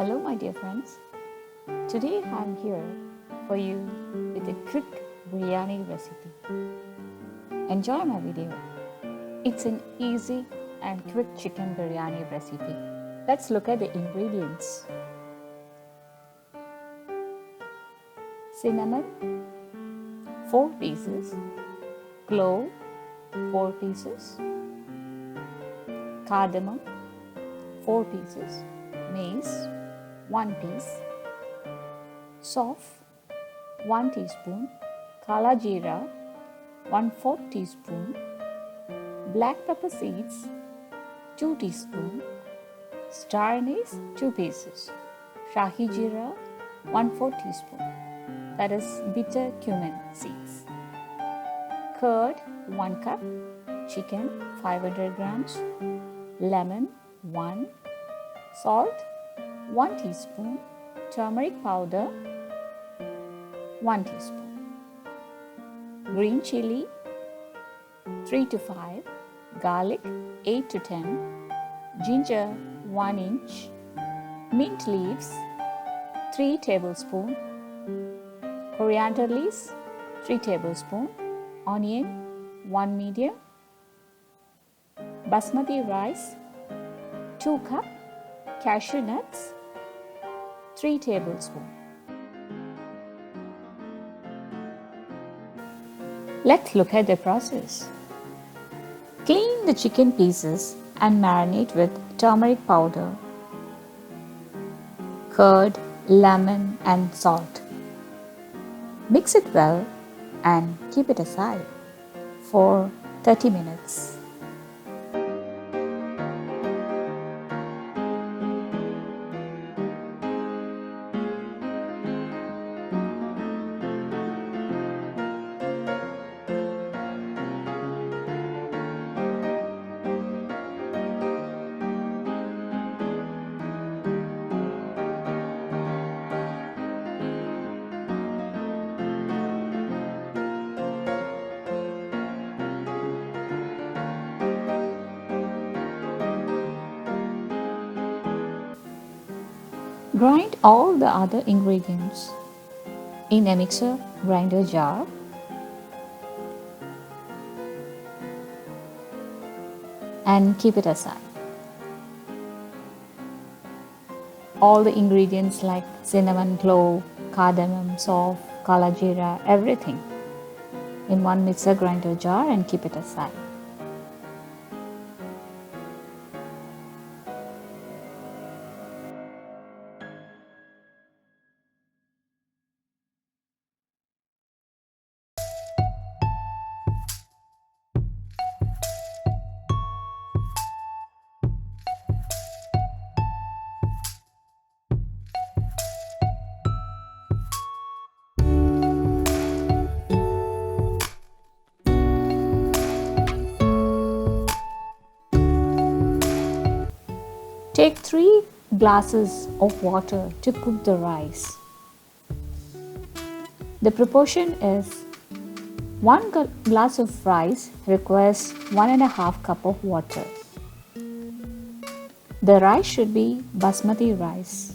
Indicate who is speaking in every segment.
Speaker 1: Hello my dear friends, today I'm here for you with a quick biryani recipe. Enjoy my video. It's an easy and quick chicken biryani recipe. Let's look at the ingredients. Cinnamon 4 pieces, clove 4 pieces, cardamom 4 pieces, mace 1 piece, soft 1 teaspoon, kala jeera 1/4 teaspoon, black pepper seeds 2 teaspoon, star anise 2 pieces, shahi jeera 1/4 teaspoon, that is bitter cumin seeds, curd 1 cup, chicken 500 grams, lemon 1, salt 1 teaspoon, turmeric powder 1 teaspoon, green chili 3 to 5, garlic 8 to 10, ginger 1 inch, mint leaves 3 tablespoons, coriander leaves 3 tablespoons, onion 1 medium, basmati rice 2 cup, cashew nuts 3 tablespoons. Let's look at the process. Clean the chicken pieces and marinate with turmeric powder, curd, lemon and salt. Mix it well and keep it aside for 30 minutes. Grind all the other ingredients in a mixer grinder jar. And keep it aside. All the ingredients like cinnamon, clove, cardamom, salt, kala jeera, everything in one mixer grinder jar and keep it aside. Take 3 glasses of water to cook the rice. The proportion is 1 glass of rice requires 1.5 cup of water. The rice should be basmati rice.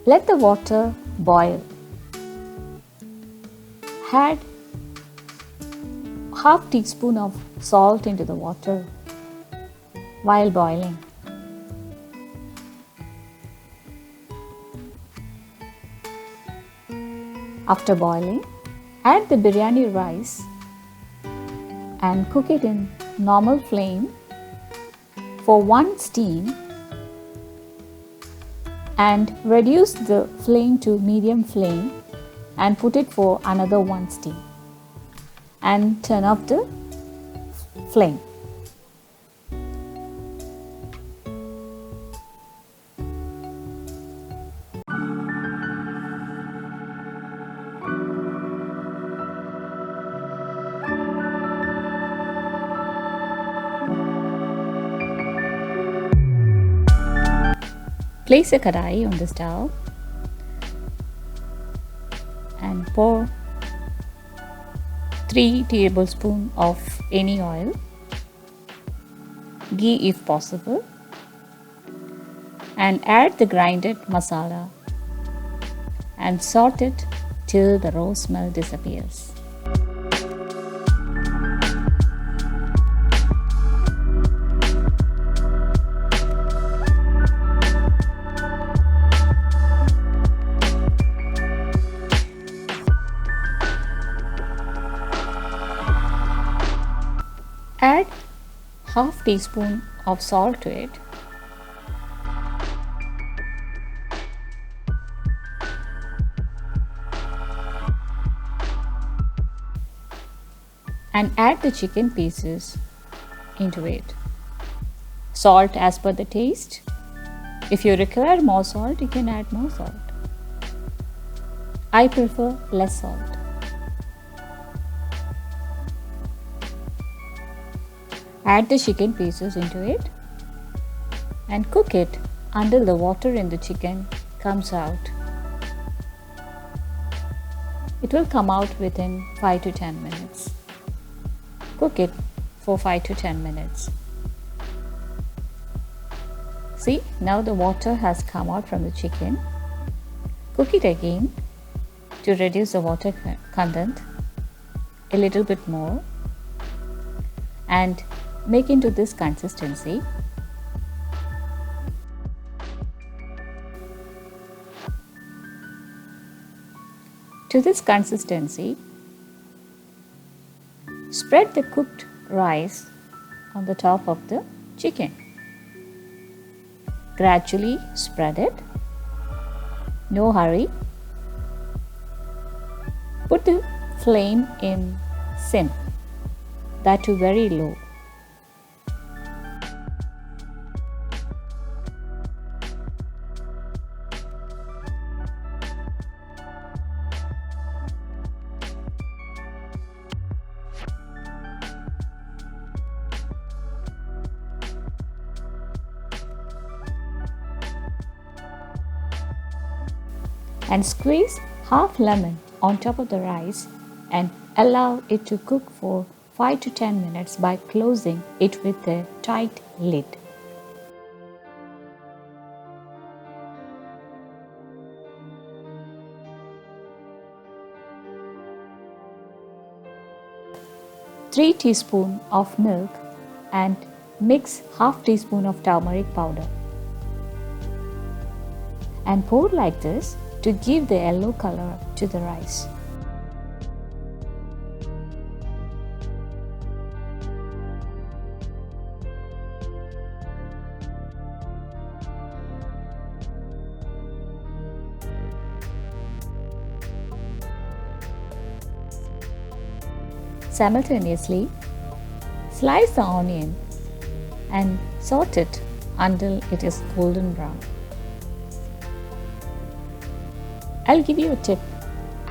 Speaker 1: Let the water boil. Add half teaspoon of salt into the water while boiling. After boiling, add the biryani rice and cook it in normal flame for 1 steam and reduce the flame to medium flame and put it for another 1 steam. And turn off the flame. Place a kadai on the stove and pour 3 tablespoons of any oil ghee if possible, and add the grinded masala and saute it till the raw smell disappears. Add half teaspoon of salt to it and add the chicken pieces into it. Salt as per the taste. If you require more salt, you can add more salt. I prefer less salt. Add the chicken pieces into it and cook it until the water in the chicken comes out. It will come out within 5 to 10 minutes. Cook it for 5 to 10 minutes. See, now the water has come out from the chicken. Cook it again to reduce the water content a little bit more and make into this consistency. To this consistency, spread the cooked rice on the top of the chicken. Gradually spread it. No hurry. Put the flame in sim, that too very low. And squeeze half lemon on top of the rice and allow it to cook for 5 to 10 minutes by closing it with a tight lid. Three teaspoons of milk and mix half teaspoon of turmeric powder and pour like this to give the yellow color to the rice. Simultaneously, slice the onion and saute it until it is golden brown. I'll give you a tip.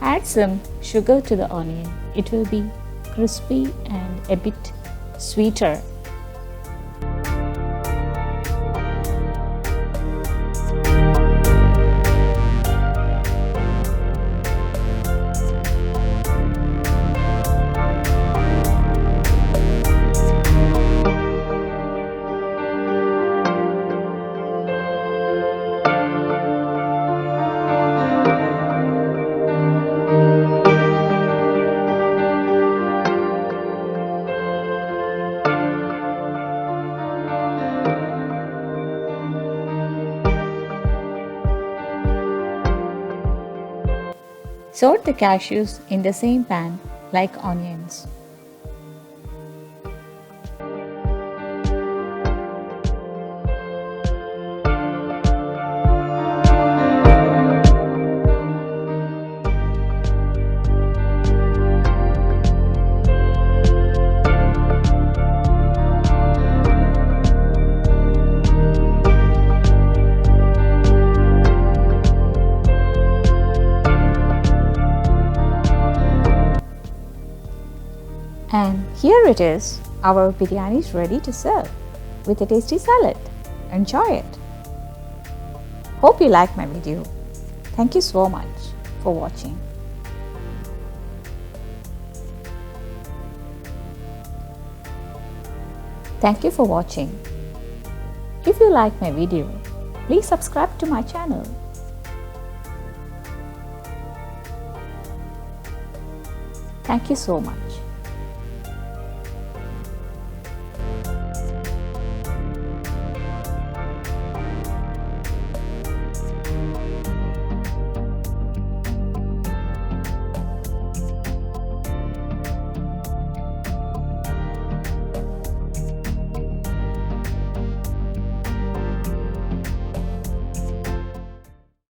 Speaker 1: Add some sugar to the onion. It will be crispy and a bit sweeter. Saute the cashews in the same pan like onions. And here it is, our biryani is ready to serve with a tasty salad. Enjoy it. Hope you like my video. Thank you so much for watching. Thank you for watching. If you like my video, please subscribe to my channel. Thank you so much.